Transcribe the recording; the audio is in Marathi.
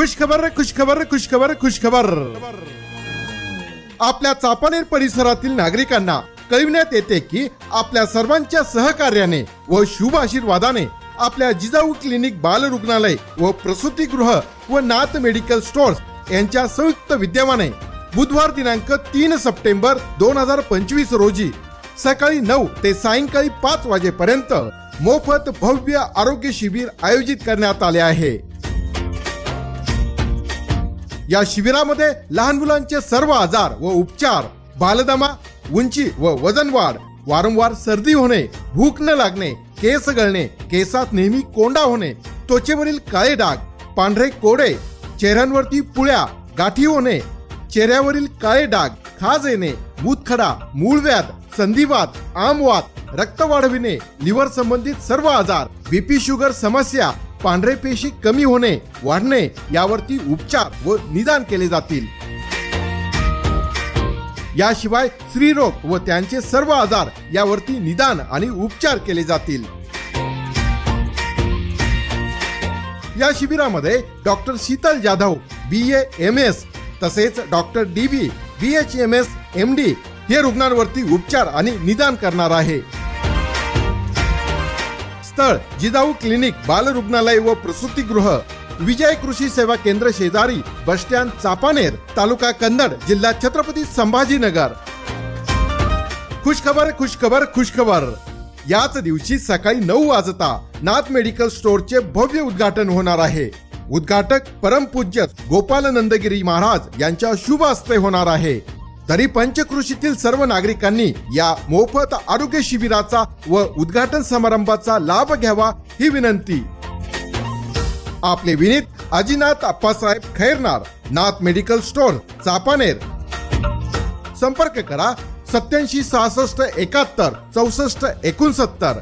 खुशखबर खुशखबर खुशखबर खुशखबर। आपल्या चापानेर परिसरातील नागरिकांना कळविण्यात येते की आपल्या सर्वांच्या सहकार्याने व शुभ आशीर्वादाने आपल्या जिजाऊ क्लिनिक बाल रुग्णालय व प्रसूतिगृह व नाथ मेडिकल स्टोर्स यांच्या संयुक्त विद्यमाने बुधवार दिनांक 3 सप्टेंबर 2025 रोजी सकाळी 9 ते सायंकाळी 5 वाजेपर्यंत मोफत भव्य आरोग्य शिबिर आयोजित करण्यात आले आहे। या शिबिरामध्ये लहान मुलांचे सर्व आजार व उपचार, बालदमा, उंची व वजन वाढ, वारंवार सर्दी होणे, भूक न लागणे, केस गळणे, केसात नेहमी कोंडा होणे, त्वचेवरील काळे डाग, पांढरे कोडे, चेहऱ्यांवरती पुळ्या, गाठी होणे, चेहऱ्यावरील काळे डाग, खाज येणे, मूतखडा, मूळव्याध, संधिवात, आमवात, रक्त वाढविणे, लिव्हर संबंधित सर्व आजार, बीपी शुगर समस्या, पांढरे पेशी कमी होणे वाढणे यावरती उपचार व निदान केले जातील। याशिवाय स्त्रीरोग व त्यांचे सर्व आजार यावरती निदान आणि उपचार केले जातील। या शिबिरामध्ये doctor Sheetal Jadhav BA MS तसेच डॉक्टर DB BHMS MD हे रुग्णांवरती उपचार आणि निदान करणार आहे। स्थळ जिजाऊ क्लिनिक बाल रुग्णालय व प्रसूतिगृह, विजय कृषी सेवा केंद्र शेजारी, बस स्टँड चापानेर, तालुका कन्नड, जिल्हा छत्रपती संभाजीनगर। खुशखबर खुशखबर खुशखबर। याच दिवशी सकाळी 9 वाजता नाथ मेडिकल स्टोअरचे भव्य उद्घाटन होणार आहे। उद्घाटक परमपूज्य गोपाल नंदगिरी महाराज यांच्या शुभ हस्ते होणार आहे। तरी पंचकृषीतील सर्व नागरिकांनी या मोफत आरोग्य शिबिराचा व उद्घाटन समारंभाचा लाभ घ्यावा ही विनंती। आपले विनीत अजिनाथ अप्पासाहेब खैरनार, नाथ मेडिकल स्टोअर, चापानेर। संपर्क करा 87 66 71 64 69।